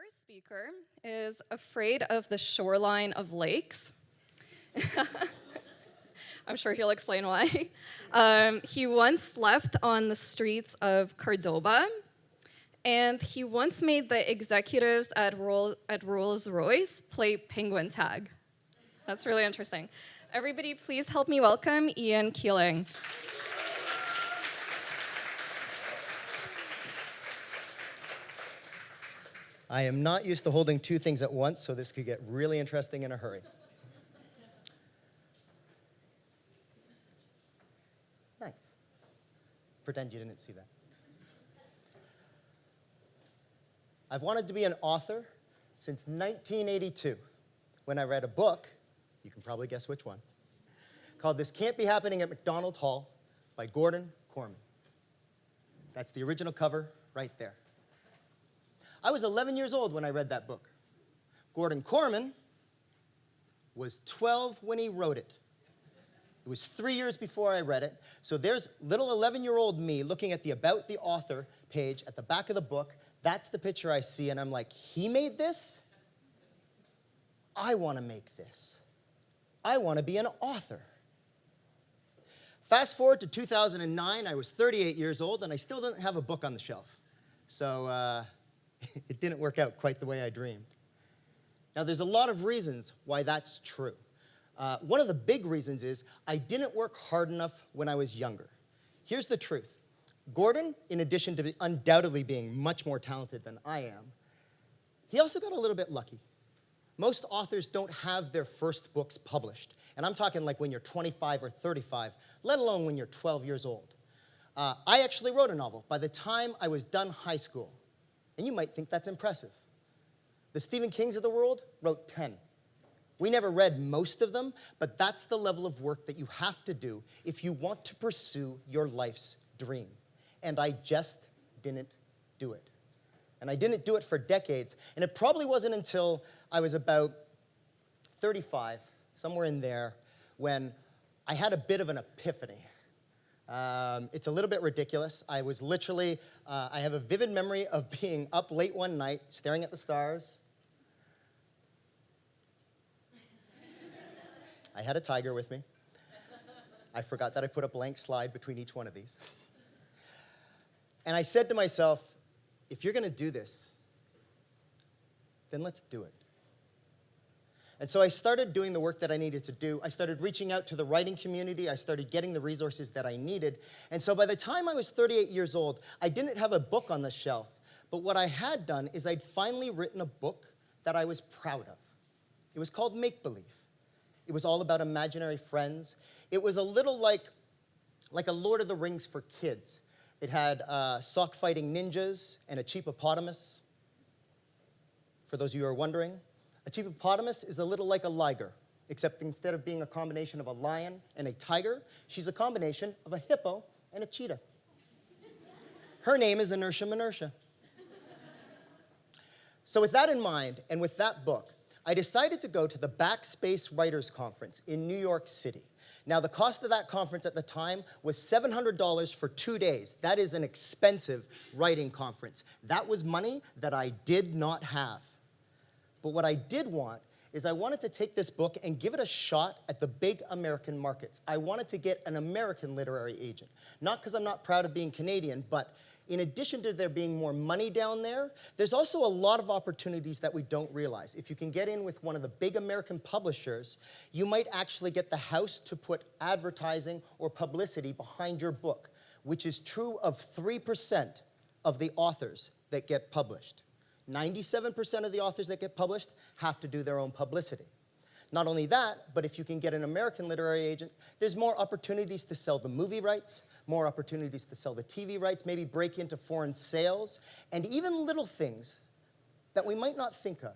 first speaker is afraid of the shoreline of lakes. I'm sure he'll explain why. He once slept on the streets of Cordoba, and he once made the executives at Rolls-Royce play penguin tag. That's really interesting. Everybody, please help me welcome Ian Keeling. I am not used to holding two things at once, so this could get really interesting in a hurry. Nice. Pretend you didn't see that. I've wanted to be an author since 1982, when I read a book, you can probably guess which one, called This Can't Be Happening at McDonald Hall by Gordon Corman. That's the original cover right there. I was 11 years old when I read that book. Gordon Corman was 12 when he wrote it. It was 3 years before I read it. So there's little 11-year-old me looking at the About the Author page at the back of the book. That's the picture I see, and I'm like, he made this? I want to make this. I want to be an author. Fast forward to 2009, I was 38 years old, and I still didn't have a book on the shelf. So it didn't work out quite the way I dreamed. Now, there's a lot of reasons why that's true. One of the big reasons is I didn't work hard enough when I was younger. Here's the truth. Gordon, in addition to undoubtedly being much more talented than I am, he also got a little bit lucky. Most authors don't have their first books published. And I'm talking like when you're 25 or 35, let alone when you're 12 years old. I actually wrote a novel by the time I was done high school. And you might think that's impressive. The Stephen Kings of the world wrote 10. We never read most of them, but that's the level of work that you have to do if you want to pursue your life's dream. And I just didn't do it. And I didn't do it for decades. And it probably wasn't until I was about 35, somewhere in there, when I had a bit of an epiphany. It's a little bit ridiculous. I was literally, I have a vivid memory of being up late one night, staring at the stars. I had a tiger with me. I forgot that I put a blank slide between each one of these. And I said to myself, if you're going to do this, then let's do it. And so I started doing the work that I needed to do. I started reaching out to the writing community. I started getting the resources that I needed. And so by the time I was 38 years old, I didn't have a book on the shelf. But what I had done is I'd finally written a book that I was proud of. It was called Make Believe. It was all about imaginary friends. It was a little like a Lord of the Rings for kids. It had sock-fighting ninjas and a cheapopotamus. For those of you who are wondering, a cheapopotamus is a little like a liger, except instead of being a combination of a lion and a tiger, she's a combination of a hippo and a cheetah. Her name is Inertia Minertia. So with that in mind, and with that book, I decided to go to the Backspace Writers Conference in New York City. Now, the cost of that conference at the time was $700 for 2 days. That is an expensive writing conference. That was money that I did not have. But what I did want is I wanted to take this book and give it a shot at the big American markets. I wanted to get an American literary agent. Not because I'm not proud of being Canadian, but in addition to there being more money down there, there's also a lot of opportunities that we don't realize. If you can get in with one of the big American publishers, you might actually get the house to put advertising or publicity behind your book, which is true of 3% of the authors that get published. 97% of the authors that get published have to do their own publicity. Not only that, but if you can get an American literary agent, there's more opportunities to sell the movie rights, more opportunities to sell the TV rights, maybe break into foreign sales, and even little things that we might not think of.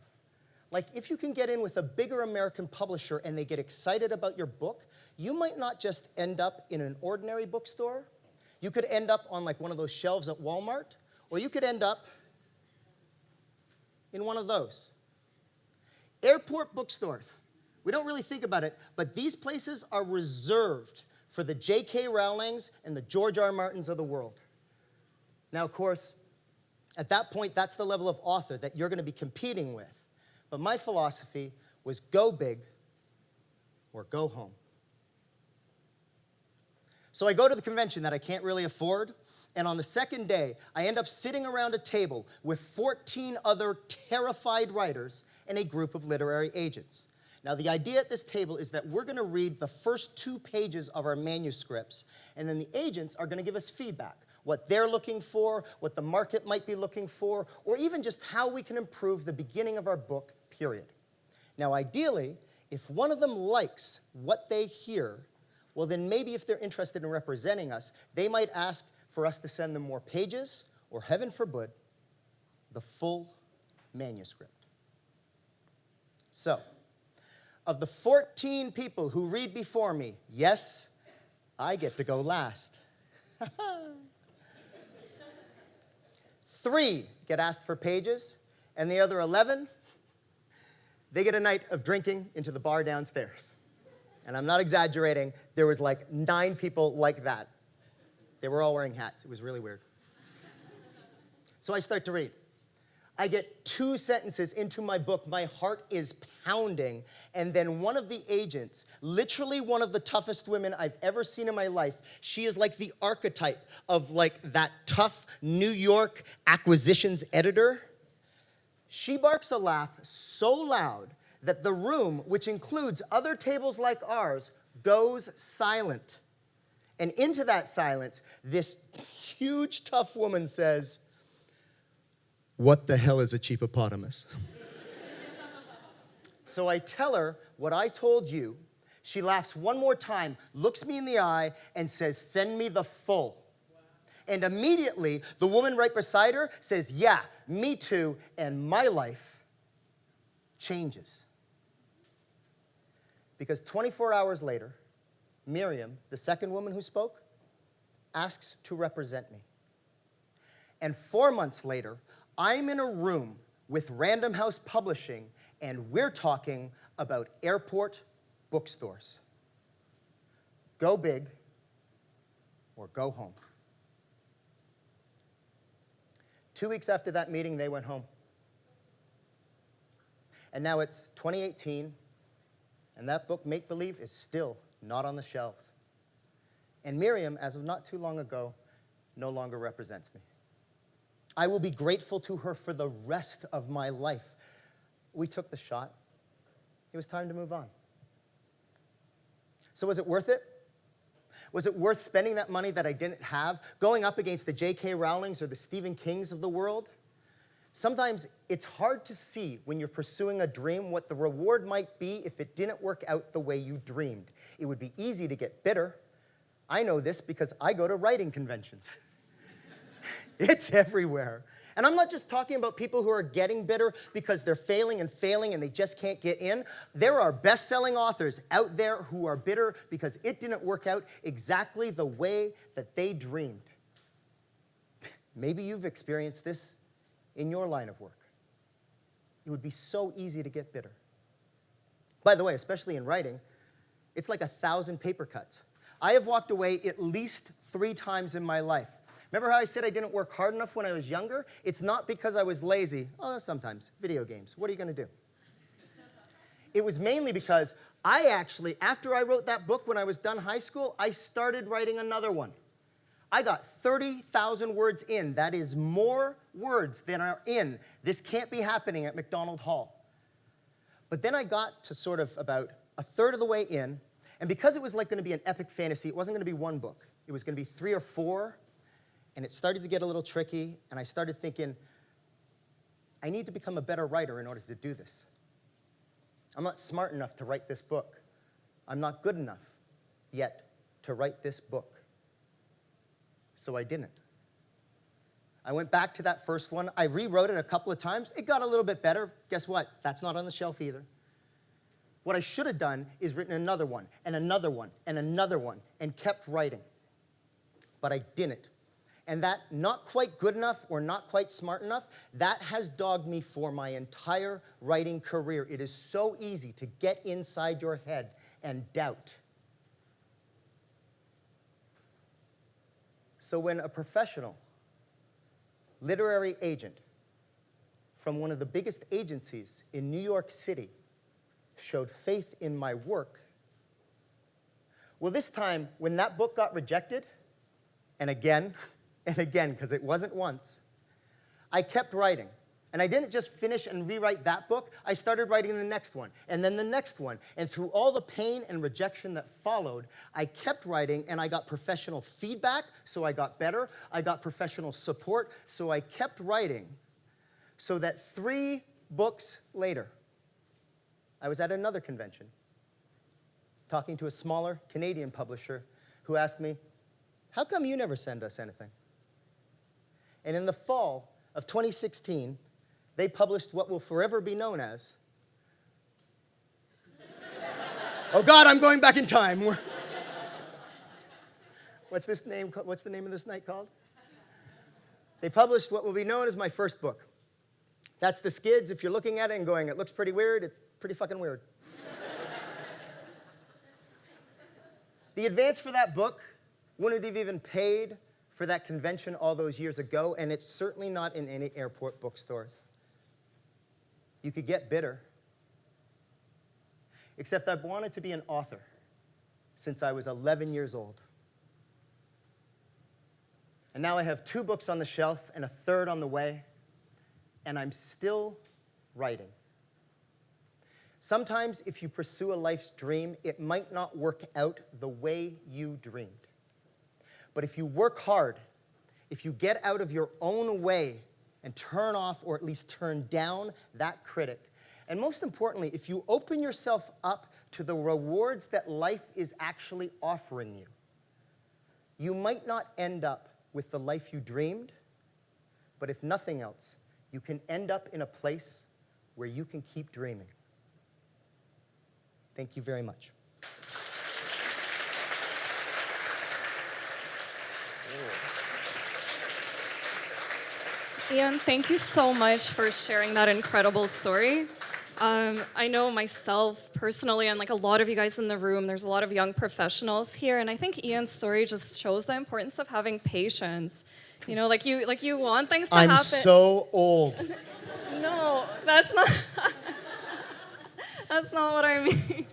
Like if you can get in with a bigger American publisher and they get excited about your book, you might not just end up in an ordinary bookstore. You could end up on like one of those shelves at Walmart, or you could end up in one of those. Airport bookstores. We don't really think about it, but these places are reserved for the J.K. Rowlings and the George R. Martins of the world. Now, of course, At that point, that's the level of author that you're going to be competing with. But my philosophy was go big or go home. So I go to the convention that I can't really afford, and on the second day, I end up sitting around a table with 14 other terrified writers and a group of literary agents. Now, the idea at this table is that we're going to read the first 2 pages of our manuscripts, and then the agents are going to give us feedback, what they're looking for, what the market might be looking for, or even just how we can improve the beginning of our book, period. Now, ideally, if one of them likes what they hear, well, then maybe if they're interested in representing us, they might ask for us to send them more pages, or heaven forbid, the full manuscript. So, of the 14 people who read before me, yes, I get to go last. 3 get asked for pages, and the other 11, they get a night of drinking into the bar downstairs. And I'm not exaggerating, there was like 9 people like that. They were all wearing hats. It was really weird. So I start to read. I get 2 sentences into my book, my heart is pounding, and then one of the agents, literally one of the toughest women I've ever seen in my life, she is like the archetype of like that tough New York acquisitions editor. She barks a laugh so loud that the room, which includes other tables like ours, goes silent. And into that silence, this huge, tough woman says, "What the hell is a cheapopotamus?" So I tell her what I told you. She laughs one more time, looks me in the eye, and says, "Send me the full." And immediately, the woman right beside her says, "Yeah, me too," and my life changes. Because 24 hours later, Miriam, the second woman who spoke, asks to represent me. And 4 months later, I'm in a room with Random House Publishing, and we're talking about airport bookstores. Go big or go home. 2 weeks after that meeting, they went home. And now it's 2018, and that book, Make Believe, is still not on the shelves. And Miriam, as of not too long ago, no longer represents me. I will be grateful to her for the rest of my life. We took the shot. It was time to move on. So was it worth it? Was it worth spending that money that I didn't have, going up against the J.K. Rowlings or the Stephen Kings of the world? Sometimes it's hard to see when you're pursuing a dream what the reward might be if it didn't work out the way you dreamed. It would be easy to get bitter. I know this because I go to writing conventions. It's everywhere. And I'm not just talking about people who are getting bitter because they're failing and they just can't get in. There are best-selling authors out there who are bitter because it didn't work out exactly the way that they dreamed. Maybe you've experienced this in your line of work. It would be so easy to get bitter. By the way, especially in writing, it's like 1,000 paper cuts. I have walked away at least 3 times in my life. Remember how I said I didn't work hard enough when I was younger? It's not because I was lazy. Oh, sometimes. Video games. What are you going to do? It was mainly because I actually, after I wrote that book when I was done high school, I started writing another one. I got 30,000 words in. That is more words than are in. This can't be happening at McDonald Hall. But then I got to sort of about a third of the way in, and because it was like going to be an epic fantasy, it wasn't going to be 1 book. It was going to be 3 or 4, and it started to get a little tricky, and I started thinking, I need to become a better writer in order to do this. I'm not smart enough to write this book. I'm not good enough yet to write this book. So I didn't. I went back to that first one. I rewrote it a couple of times. It got a little bit better. Guess what? That's not on the shelf either. What I should have done is written another one, and another one, and another one, and kept writing. But I didn't. And that not quite good enough or not quite smart enough, that has dogged me for my entire writing career. It is so easy to get inside your head and doubt. So when a professional literary agent from one of the biggest agencies in New York City showed faith in my work. Well, this time, when that book got rejected, and again, because it wasn't once, I kept writing. And I didn't just finish and rewrite that book. I started writing the next one, and then the next one. And through all the pain and rejection that followed, I kept writing, and I got professional feedback, so I got better. I got professional support, so I kept writing. So that 3 books later, I was at another convention, talking to a smaller Canadian publisher who asked me, "How come you never send us anything?" And in the fall of 2016, they published what will forever be known as, oh God, I'm going back in time. What's the name of this night called? They published what will be known as my first book. That's the Skids. If you're looking at it and going, it looks pretty weird, it's pretty fucking weird. The advance for that book wouldn't have even paid for that convention all those years ago, and it's certainly not in any airport bookstores. You could get bitter. Except I've wanted to be an author since I was 11 years old. And now I have 2 books on the shelf and a 3rd on the way, and I'm still writing. Sometimes if you pursue a life's dream, it might not work out the way you dreamed. But if you work hard, if you get out of your own way and turn off or at least turn down that critic, and most importantly, if you open yourself up to the rewards that life is actually offering you, you might not end up with the life you dreamed, but if nothing else, you can end up in a place where you can keep dreaming. Thank you very much. Ian, thank you so much for sharing that incredible story. I know myself personally, and like a lot of you guys in the room, there's a lot of young professionals here, and I think Ian's story just shows the importance of having patience. You know, like you want things to happen. I'm so old. No, that's not. That's not what I mean.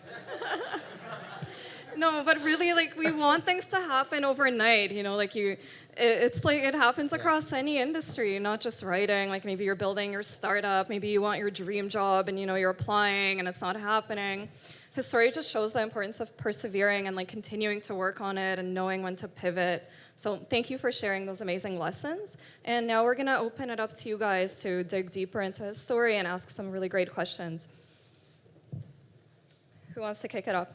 No, but really, like, we want things to happen overnight, you know, like it's like it happens across any industry, not just writing. Like maybe you're building your startup, maybe you want your dream job and, you know, you're applying and it's not happening. His story just shows the importance of persevering and like continuing to work on it and knowing when to pivot. So thank you for sharing those amazing lessons. And now we're gonna open it up to you guys to dig deeper into his story and ask some really great questions. Who wants to kick it off?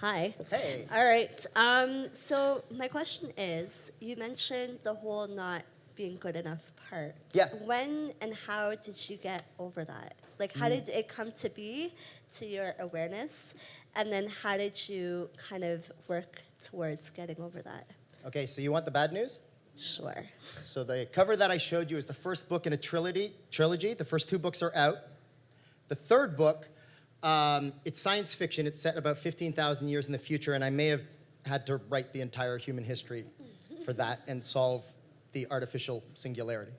Hi. Hey. All right. So my question is, you mentioned the whole not being good enough part. Yeah. When and how did you get over that? Like, how did it come to be, to your awareness? And then how did you kind of work towards getting over that? Okay, so you want the bad news? Sure. So the cover that I showed you is the first book in a trilogy. The first 2 books are out. The 3rd book, it's science fiction. It's set about 15,000 years in the future, and I may have had to write the entire human history for that and solve the artificial singularity.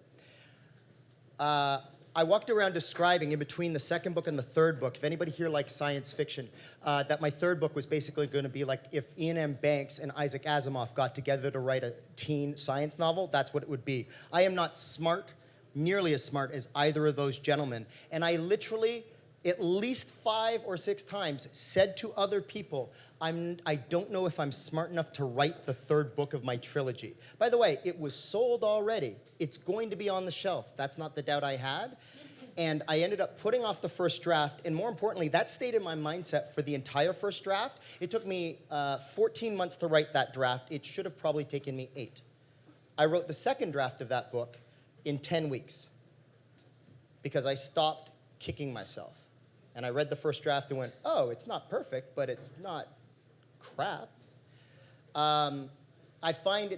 I walked around describing in between the 2nd book and the 3rd book, if anybody here likes science fiction, that my 3rd book was basically going to be like if Ian M. Banks and Isaac Asimov got together to write a teen science novel, that's what it would be. I am not smart, nearly as smart as either of those gentlemen, and I literally, at least 5 or 6 times, said to other people, I don't know if I'm smart enough to write the 3rd book of my trilogy. By the way, it was sold already. It's going to be on the shelf. That's not the doubt I had. And I ended up putting off the first draft, and more importantly, that stayed in my mindset for the entire first draft. It took me 14 months to write that draft. It should have probably taken me 8. I wrote the 2nd draft of that book in 10 weeks because I stopped kicking myself. And I read the first draft and went, oh, it's not perfect, but it's not crap. I find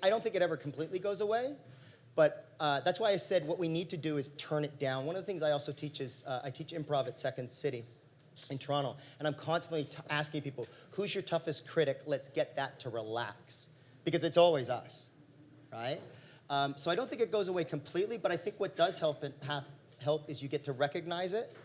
I don't think it ever completely goes away, but that's why I said what we need to do is turn it down. One of the things I also teach is I teach improv at Second City. in Toronto, and I'm constantly asking people, who's your toughest critic? Let's get that to relax. Because it's always us, right? So I don't think it goes away completely, but I think what does help is you get to recognize it,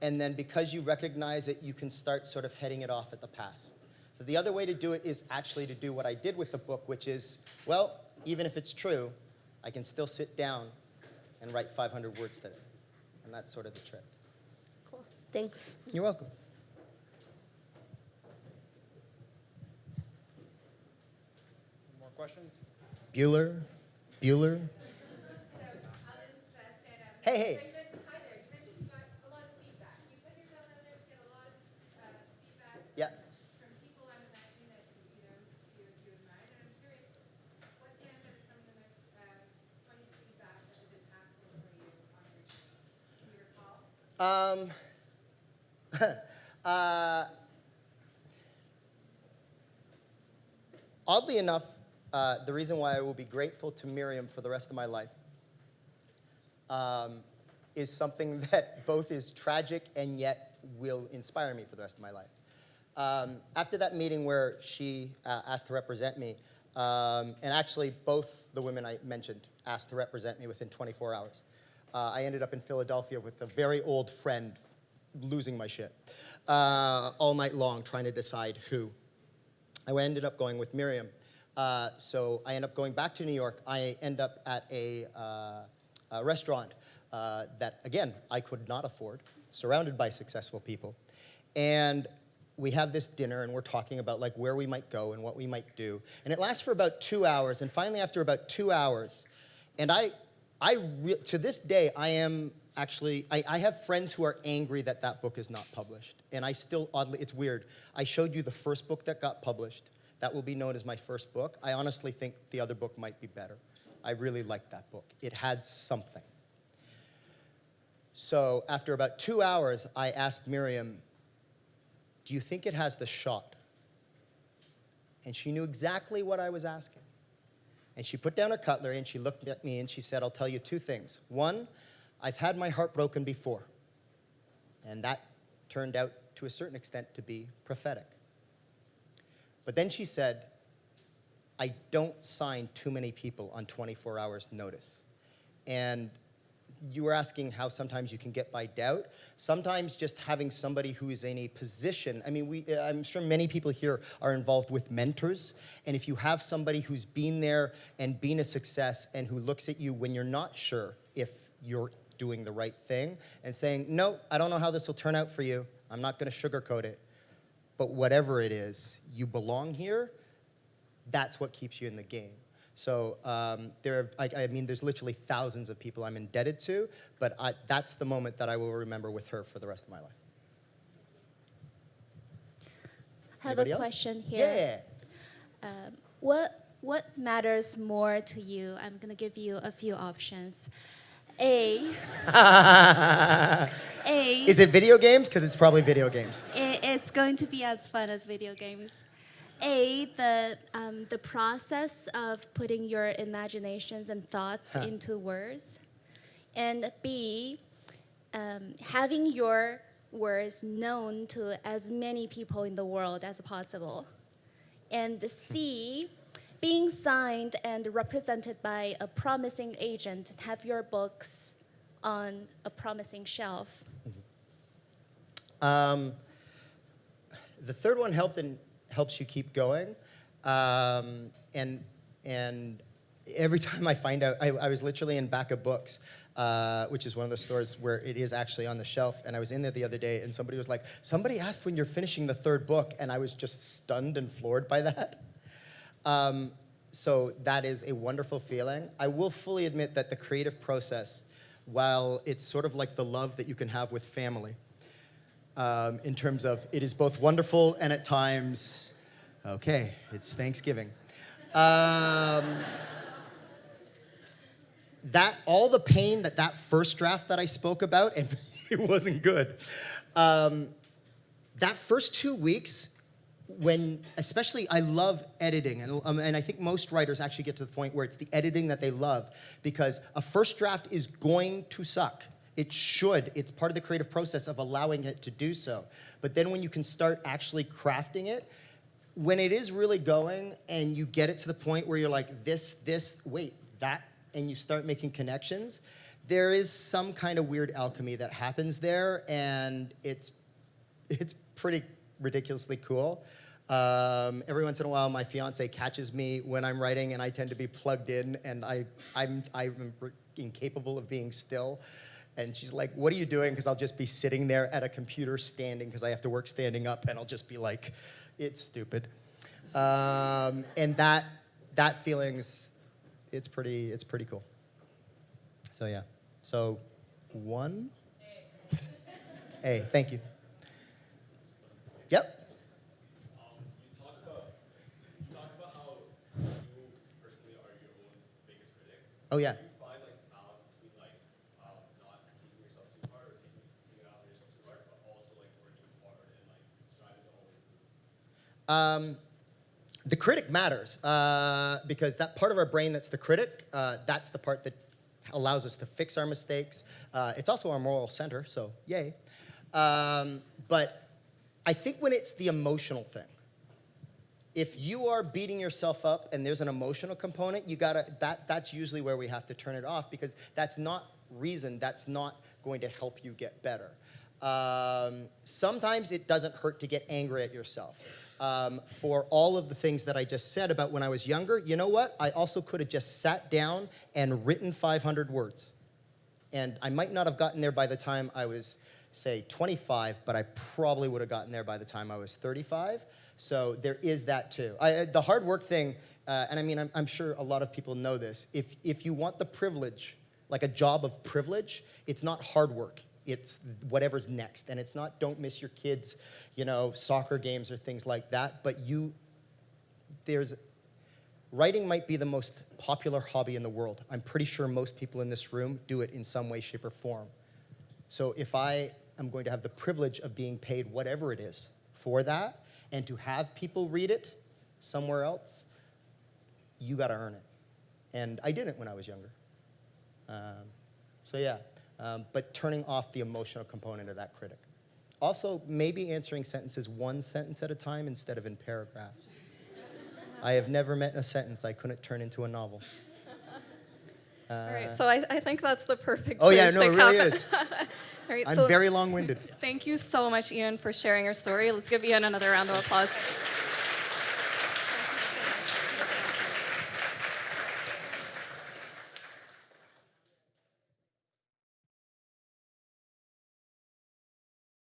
and then because you recognize it, you can start sort of heading it off at the pass. So the other way to do it is actually to do what I did with the book, which is, well, even if it's true, I can still sit down and write 500 words today. And that's sort of the trick. Cool. Thanks. You're welcome. More questions? Bueller? So I'll just stand up. Hey, hey. So you mentioned, hi there, you mentioned you got a lot of feedback. You put yourself out there to get a lot of feedback Yeah. from people I'm imagining that you admire. And I'm curious, what stands out as some of the most funny feedback that was impactful for you on your journey? Can you recall? Oddly enough, the reason why I will be grateful to Miriam for the rest of my life is something that both is tragic and yet will inspire me for the rest of my life. After that meeting where she asked to represent me, and actually both the women I mentioned asked to represent me within 24 hours, I ended up in Philadelphia with a very old friend losing my shit all night long trying to decide who. I ended up going with Miriam. So I end up going back to New York. I end up at a restaurant that, again, I could not afford, surrounded by successful people. And we have this dinner, and we're talking about like where we might go and what we might do. And it lasts for about 2 hours. And finally, after about 2 hours, and to this day, I am actually, I have friends who are angry that that book is not published. And I still, oddly, it's weird. I showed you the first book that got published. That will be known as my first book. I honestly think the other book might be better. I really liked that book. It had something. So after about 2 hours, I asked Miriam, do you think it has the shot? And she knew exactly what I was asking. And she put down her cutlery and she looked at me and she said, I'll tell you two things. One, I've had my heart broken before. And that turned out to a certain extent to be prophetic. But then she said, I don't sign too many people on 24 hours notice. And you were asking how sometimes you can get by doubt. Sometimes just having somebody who is in a position, I mean, I'm sure many people here are involved with mentors. And if you have somebody who's been there and been a success and who looks at you when you're not sure if you're doing the right thing and saying, no, I don't know how this will turn out for you. I'm not going to sugarcoat it. But whatever it is, you belong here. That's what keeps you in the game. So there's literally thousands of people I'm indebted to, but that's the moment that I will remember with her for the rest of my life. I have Anybody a else? question here. Yeah. What matters more to you? I'm gonna give you a few options. A. Is it video games? Because it's probably video games. It's going to be as fun as video games. A, the process of putting your imaginations and thoughts into words. And B, having your words known to as many people in the world as possible. And C, being signed and represented by a promising agent, have your books on a promising shelf. The third one helps you keep going. And every time I find out, I was literally in Back of Books, which is one of the stores where it is actually on the shelf. And I was in there the other day, and somebody was like, somebody asked when you're finishing the third book, and I was just stunned and floored by that. So that is a wonderful feeling. I will fully admit that the creative process, while it's sort of like the love that you can have with family, in terms of it is both wonderful and at times, okay, it's Thanksgiving. That all the pain that first draft that I spoke about, and it wasn't good. That first 2 weeks, when especially I love editing, and I think most writers actually get to the point where it's the editing that they love, because a first draft is going to suck. It should. It's part of the creative process of allowing it to do so. But then when you can start actually crafting it, when it is really going and you get it to the point where you're like, this, wait, that, and you start making connections, there is some kind of weird alchemy that happens there, and it's pretty ridiculously cool. Every once in a while, my fiance catches me when I'm writing, and I tend to be plugged in, and I'm incapable of being still. And she's like, what are you doing? Because I'll just be sitting there at a computer standing, because I have to work standing up, and I'll just be like, it's stupid. And that feeling's, it's pretty cool. So yeah. So 1. A, thank you. Yep. You talk about how you personally are your own biggest critic. Oh yeah. Do you find like balance between like not taking yourself too hard or taking it out of yourself too hard, but also like working hard and like striving to always improve? The critic matters because that part of our brain that's the critic, that's the part that allows us to fix our mistakes. It's also our moral center, so yay. But I think when it's the emotional thing, if you are beating yourself up and there's an emotional component, that's usually where we have to turn it off, because that's not reason, that's not going to help you get better. Sometimes it doesn't hurt to get angry at yourself. For all of the things that I just said about when I was younger, you know what? I also could have just sat down and written 500 words. And I might not have gotten there by the time I was, say, 25, but I probably would have gotten there by the time I was 35. So there is that too. The hard work thing, and I mean, I'm sure a lot of people know this. If you want the privilege, like a job of privilege, it's not hard work. It's whatever's next. And it's not don't miss your kids', soccer games or things like that. But writing might be the most popular hobby in the world. I'm pretty sure most people in this room do it in some way, shape, or form. So if I am going to have the privilege of being paid whatever it is for that, and to have people read it somewhere else, you got to earn it. And I didn't when I was younger. So yeah. But turning off the emotional component of that critic. Also, maybe answering sentences one sentence at a time instead of in paragraphs. I have never met a sentence I couldn't turn into a novel. All right, so I think that's the perfect Oh yeah, place no, to it really cap is. All right, I'm so very long-winded. thank you so much, Ian, for sharing your story. Let's give Ian another round of applause.